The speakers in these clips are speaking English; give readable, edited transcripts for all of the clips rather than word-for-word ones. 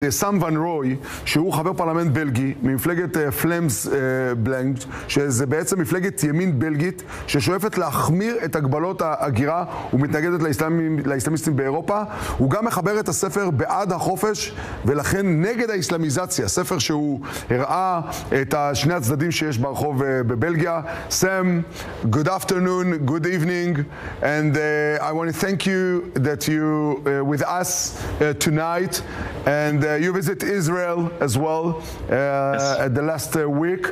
סם ון רוי, שהוא חבר פרלמנט בלגי, ממפלגת פלמס בלנק, שזה בעצם מפלגת ימין בלגית, ששואפת להחמיר את הגבלות ההגירה ומתנגדת לאסלאמיסטים באירופה. הוא גם מחבר את הספר בעד החופש, ולכן נגד האסלאמיזציה, ספר שהוא הראה את שני הצדדים שיש ברחוב בבלגיה. Sam, good afternoon, good evening, and I want to thank you that you with us tonight, and you visit Israel as well Yes. at the last week.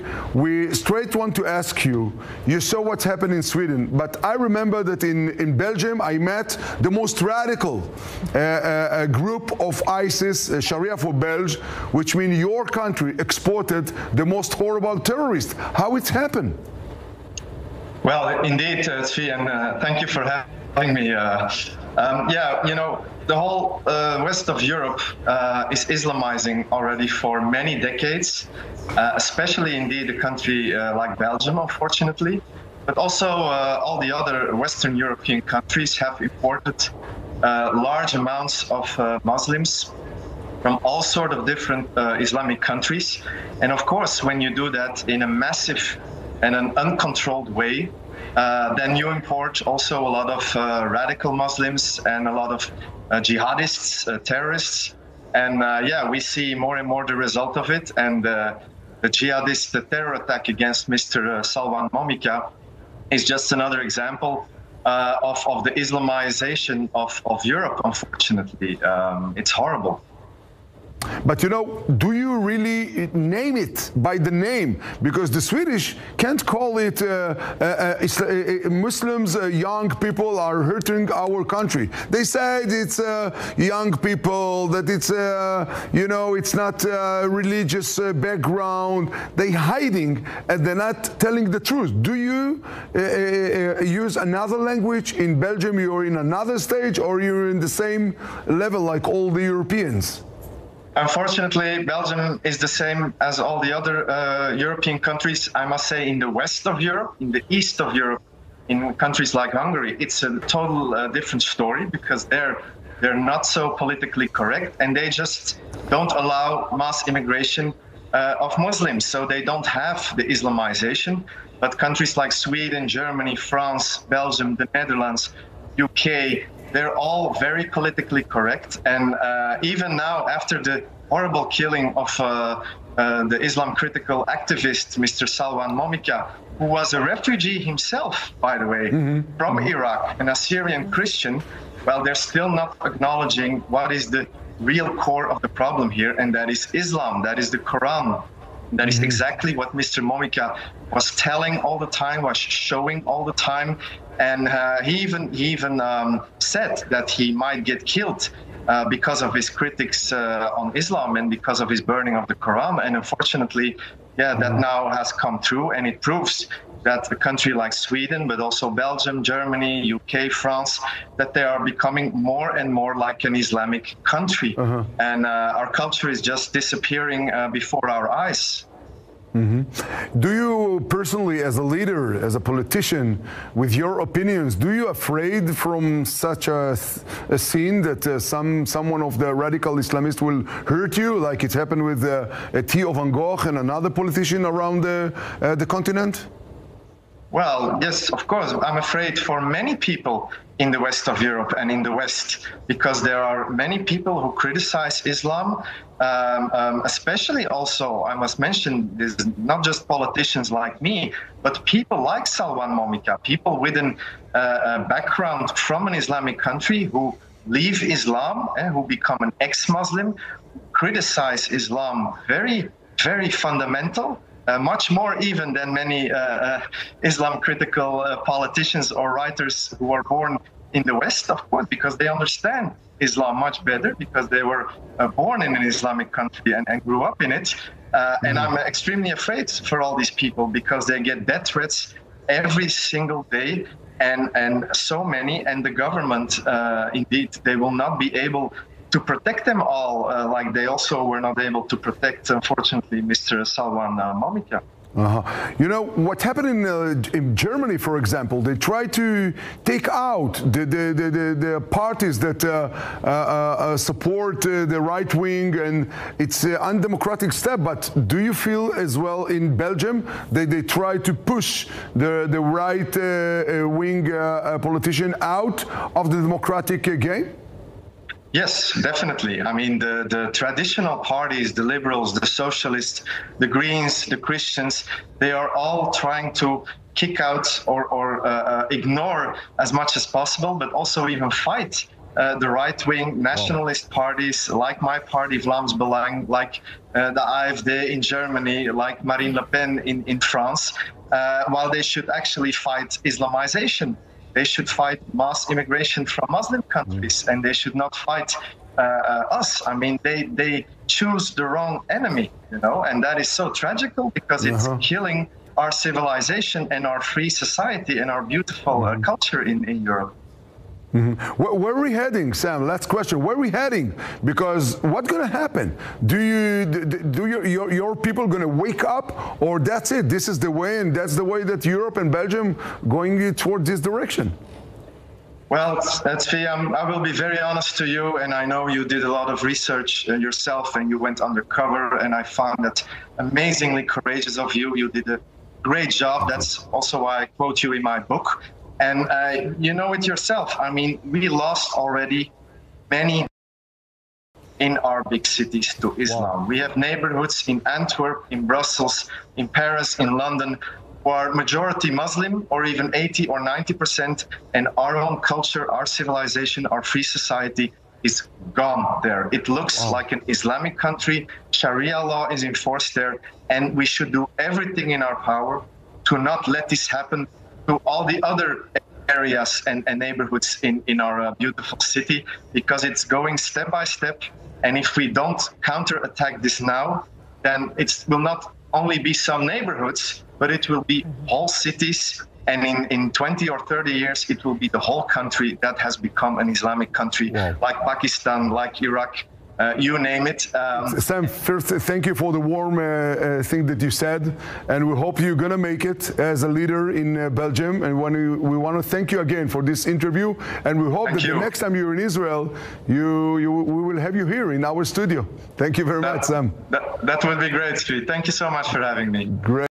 We straight want to ask you, you saw what's happened in Sweden, but I remember that in Belgium I met the most radical group of ISIS, Sharia for Belge, which means your country exported the most horrible terrorists. How it happened? Well, indeed, Tzvi, and thank you for having me. Yeah, you know, the whole west of Europe is Islamizing already for many decades, especially indeed a country like Belgium, unfortunately. But also all the other Western European countries have imported large amounts of Muslims from all sorts of different Islamic countries. And of course, when you do that in a massive and an uncontrolled way, then you import also a lot of radical Muslims and a lot of jihadists, terrorists. And yeah, we see more and more the result of it. And the jihadist terror attack against Mr. Salwan Momika is just another example of the Islamization of Europe, unfortunately. It's horrible. But you know, do you really name it by the name? Because the Swedish can't call it Muslims, young people are hurting our country. They said it's young people, that it's, you know, it's not religious background. They're hiding and they're not telling the truth. Do you use another language in Belgium? You're in another stage, or you're in the same level like all the Europeans? Unfortunately, Belgium is the same as all the other European countries. I must say, in the west of Europe, in the east of Europe, in countries like Hungary, it's a total different story, because they're not so politically correct, and they just don't allow mass immigration of Muslims. So they don't have the Islamization. But countries like Sweden, Germany, France, Belgium, the Netherlands, UK, they're all very politically correct. And even now, after the horrible killing of the Islam critical activist, Mr. Salwan Momika, who was a refugee himself, by the way, from Iraq, an Assyrian Christian, well, they're still not acknowledging what is the real core of the problem here, and that is Islam, that is the Quran. That is exactly what Mr. Momika was telling all the time, was showing all the time. And he even said that he might get killed because of his critics on Islam and because of his burning of the Quran. And unfortunately, yeah, that now has come true, and it proves that a country like Sweden, but also Belgium, Germany, UK, France, that they are becoming more and more like an Islamic country. And our culture is just disappearing before our eyes. Do you personally, as a leader, as a politician, with your opinions, do you afraid from such a scene that someone of the radical Islamists will hurt you, like it happened with Theo van Gogh and another politician around the continent? Well, yes, of course. I'm afraid for many people in the west of Europe and in the West, because there are many people who criticize Islam, especially also, I must mention, this is not just politicians like me, but people like Salwan Momika, people with a background from an Islamic country who leave Islam, who become an ex-Muslim, criticize Islam very, very fundamental. Much more even than many Islam critical politicians or writers who are born in the West, of course, because they understand Islam much better, because they were born in an Islamic country and grew up in it. And I'm extremely afraid for all these people, because they get death threats every single day, and so many, and the government, indeed, they will not be able to protect them all, like they also were not able to protect, unfortunately, Mr. Salwan Momika. You know, what happened in Germany, for example, they tried to take out the parties that support the right wing, and it's an undemocratic step. But do you feel as well in Belgium that they try to push the right wing politician out of the democratic game? Yes, definitely. I mean, the traditional parties, the liberals, the socialists, the Greens, the Christians, they are all trying to kick out or ignore as much as possible, but also even fight the right-wing nationalist parties like my party, Vlaams Belang, like the AfD in Germany, like Marine Le Pen in France, while they should actually fight Islamization. They should fight mass immigration from Muslim countries, and they should not fight us. I mean, they choose the wrong enemy, you know, and that is so tragical because it's killing our civilization and our free society and our beautiful culture in Europe. Where are we heading, Sam? Last question. Where are we heading? Because what's going to happen? Do your people going to wake up, or that's it? This is the way, and that's the way that Europe and Belgium going towards this direction? Well, Tzvi, I will be very honest to you, and I know you did a lot of research yourself, and you went undercover, and I found that amazingly courageous of you. You did a great job. That's also why I quote you in my book. And you know it yourself. I mean, we lost already many in our big cities to Islam. We have neighborhoods in Antwerp, in Brussels, in Paris, in London, who are majority Muslim, or even 80 or 90%. And our own culture, our civilization, our free society is gone there. It looks like an Islamic country. Sharia law is enforced there. And we should do everything in our power to not let this happen to all the other areas and neighborhoods in our beautiful city, because it's going step by step. And if we don't counterattack this now, then it will not only be some neighborhoods, but it will be whole cities. And in 20 or 30 years, it will be the whole country that has become an Islamic country, like Pakistan, like Iraq, you name it. Sam, first, thank you for the warm thing that you said, and we hope you're going to make it as a leader in Belgium. And we want to thank you again for this interview, and we hope that the next time you're in Israel, we will have you here in our studio. Thank you very much, Sam. That would be great, Steve. Thank you so much for having me. Great.